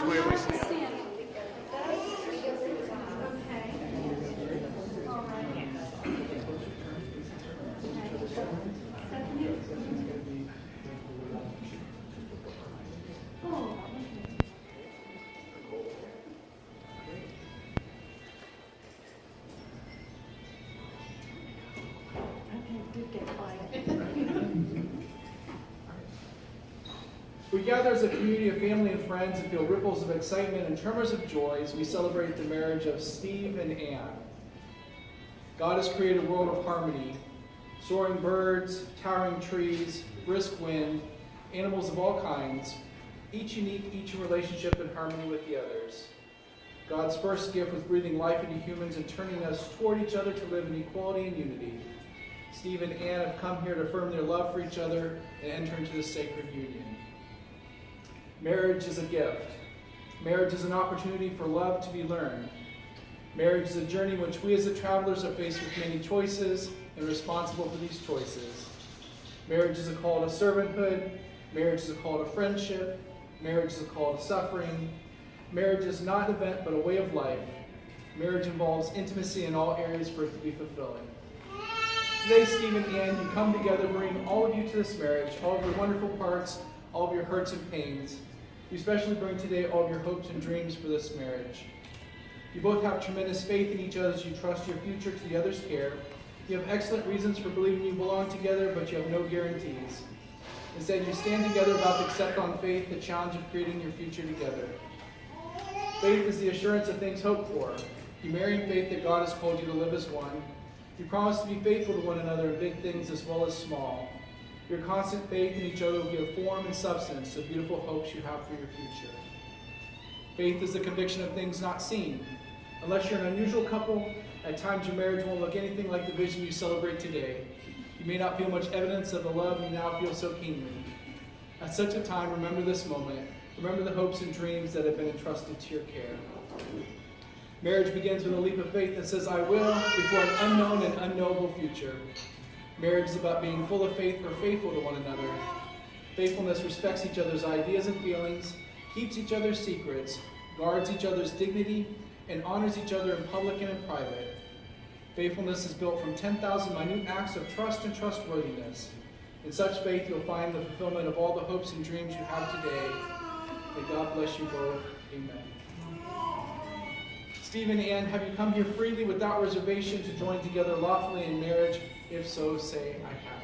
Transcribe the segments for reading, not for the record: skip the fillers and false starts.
Why don't we stand? We gather as a community of family and friends and feel ripples of excitement and tremors of joy as we celebrate the marriage of Steve and Ann. God has created a world of harmony, soaring birds, towering trees, brisk wind, animals of all kinds, each unique, each in relationship and harmony with the others. God's first gift was breathing life into humans and turning us toward each other to live in equality and unity. Steve and Ann have come here to affirm their love for each other and enter into this sacred union. Marriage is a gift. Marriage is an opportunity for love to be learned. Marriage is a journey in which we as the travelers are faced with many choices and responsible for these choices. Marriage is a call to servanthood. Marriage is a call to friendship. Marriage is a call to suffering. Marriage is not an event but a way of life. Marriage involves intimacy in all areas for it to be fulfilling. Today, Steve and Ann, you come together, bring all of you to this marriage, all of your wonderful parts, all of your hurts and pains. You especially bring today all of your hopes and dreams for this marriage. You both have tremendous faith in each other as you trust your future to the other's care. You have excellent reasons for believing you belong together, but you have no guarantees. Instead, you stand together about to accept on faith the challenge of creating your future together. Faith is the assurance of things hoped for. You marry in faith that God has called you to live as one. You promise to be faithful to one another in big things as well as small. Your constant faith in each other will give form and substance to beautiful hopes you have for your future. Faith is the conviction of things not seen. Unless you're an unusual couple, at times your marriage won't look anything like the vision you celebrate today. You may not feel much evidence of the love you now feel so keenly. At such a time, remember this moment. Remember the hopes and dreams that have been entrusted to your care. Marriage begins with a leap of faith that says, I will, before an unknown and unknowable future. Marriage is about being full of faith or faithful to one another. Faithfulness respects each other's ideas and feelings, keeps each other's secrets, guards each other's dignity, and honors each other in public and in private. Faithfulness is built from 10,000 minute acts of trust and trustworthiness. In such faith, you'll find the fulfillment of all the hopes and dreams you have today. May God bless you both. Amen. Steve and Ann, have you come here freely without reservation to join together lawfully in marriage? If so, say, I have.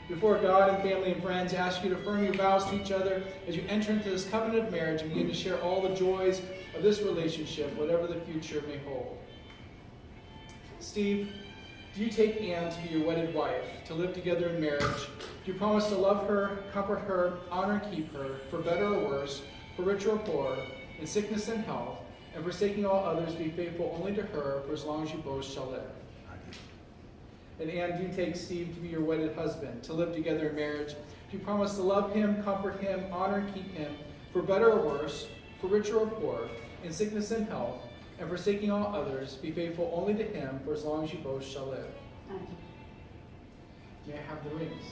Before God and family and friends, I ask you to affirm your vows to each other as you enter into this covenant of marriage and begin to share all the joys of this relationship, whatever the future may hold. Steve, do you take Ann to be your wedded wife, to live together in marriage? Do you promise to love her, comfort her, honor and keep her, for better or worse, for richer or poorer, in sickness and health, and forsaking all others, be faithful only to her for as long as you both shall live? And Ann, do you take Steve to be your wedded husband, to live together in marriage? Do you promise to love him, comfort him, honor and keep him, for better or worse, for richer or poorer, in sickness and health, and forsaking all others, be faithful only to him for as long as you both shall live? May I have the rings?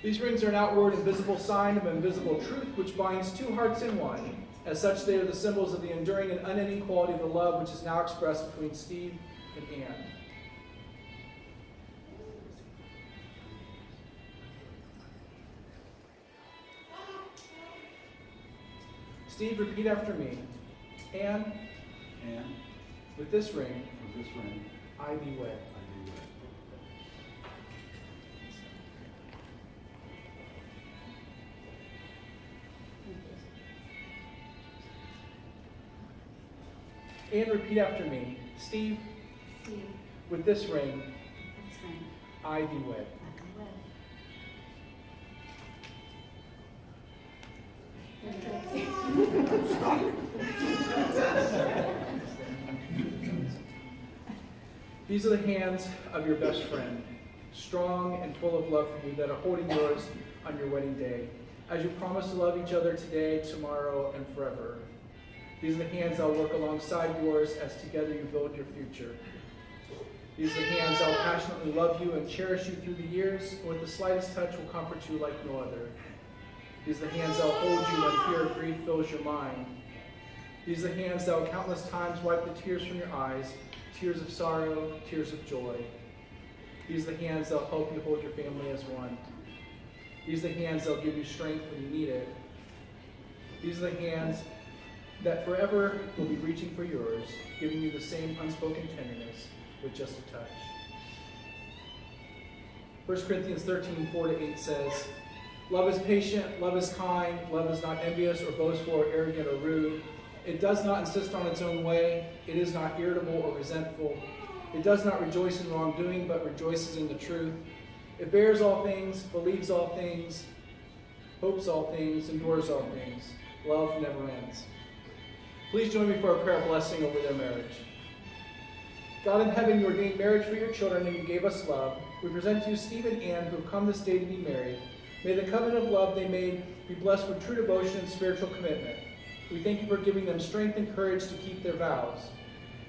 These rings are an outward and visible sign of invisible truth which binds two hearts in one. As such, they are the symbols of the enduring and unending quality of the love which is now expressed between Steve and Ann. Steve, repeat after me. Ann, with this ring, I thee wed. And repeat after me. Steve, with this ring, I thee wed. These are the hands of your best friend, strong and full of love for you, that are holding yours on your wedding day, as you promise to love each other today, tomorrow, and forever. These are the hands that will work alongside yours as together you build your future. These are the hands that will passionately love you and cherish you through the years, and with the slightest touch will comfort you like no other. These are the hands that will hold you when fear or grief fills your mind. These are the hands that will countless times wipe the tears from your eyes, tears of sorrow, tears of joy. These are the hands that will help you hold your family as one. These are the hands that will give you strength when you need it. These are the hands that forever will be reaching for yours, giving you the same unspoken tenderness with just a touch. 1 Corinthians 13:4-8 says, "Love is patient, love is kind, love is not envious or boastful or arrogant or rude. It does not insist on its own way. It is not irritable or resentful. It does not rejoice in wrongdoing, but rejoices in the truth. It bears all things, believes all things, hopes all things, endures all things. Love never ends." Please join me for a prayer blessing over their marriage. God in heaven, you ordained marriage for your children and you gave us love. We present to you Steve and Ann, who have come this day to be married. May the covenant of love they made be blessed with true devotion and spiritual commitment. We thank you for giving them strength and courage to keep their vows.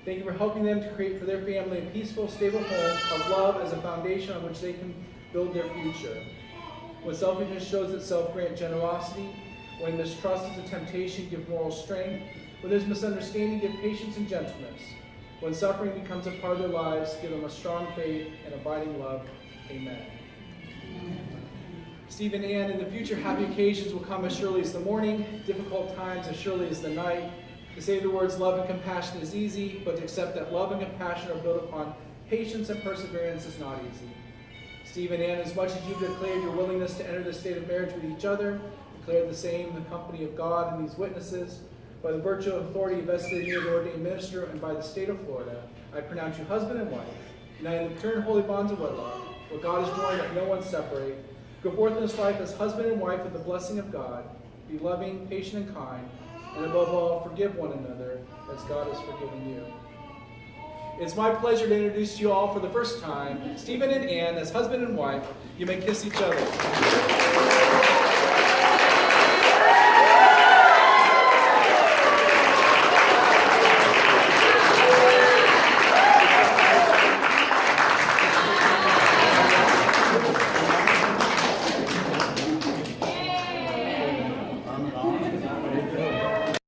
Thank you for helping them to create for their family a peaceful, stable home of love as a foundation on which they can build their future. When selfishness shows itself, grant generosity. When mistrust is a temptation, give moral strength. When there's misunderstanding, give patience and gentleness. When suffering becomes a part of their lives, give them a strong faith and abiding love. Amen. Steve and Ann, in the future, happy occasions will come as surely as the morning, difficult times as surely as the night. To say the words love and compassion is easy, but to accept that love and compassion are built upon patience and perseverance is not easy. Steve and Ann, as much as you've declared your willingness to enter the state of marriage with each other, declare the same in the company of God and these witnesses. By the virtue of authority vested in you as ordained minister and by the state of Florida, I pronounce you husband and wife, united in the pure and holy bonds of wedlock. What God has joined, let no one separate. Go forth in this life as husband and wife with the blessing of God. Be loving, patient, and kind, and above all, forgive one another as God has forgiven you. It's my pleasure to introduce you all for the first time, Stephen and Ann, as husband and wife. You may kiss each other.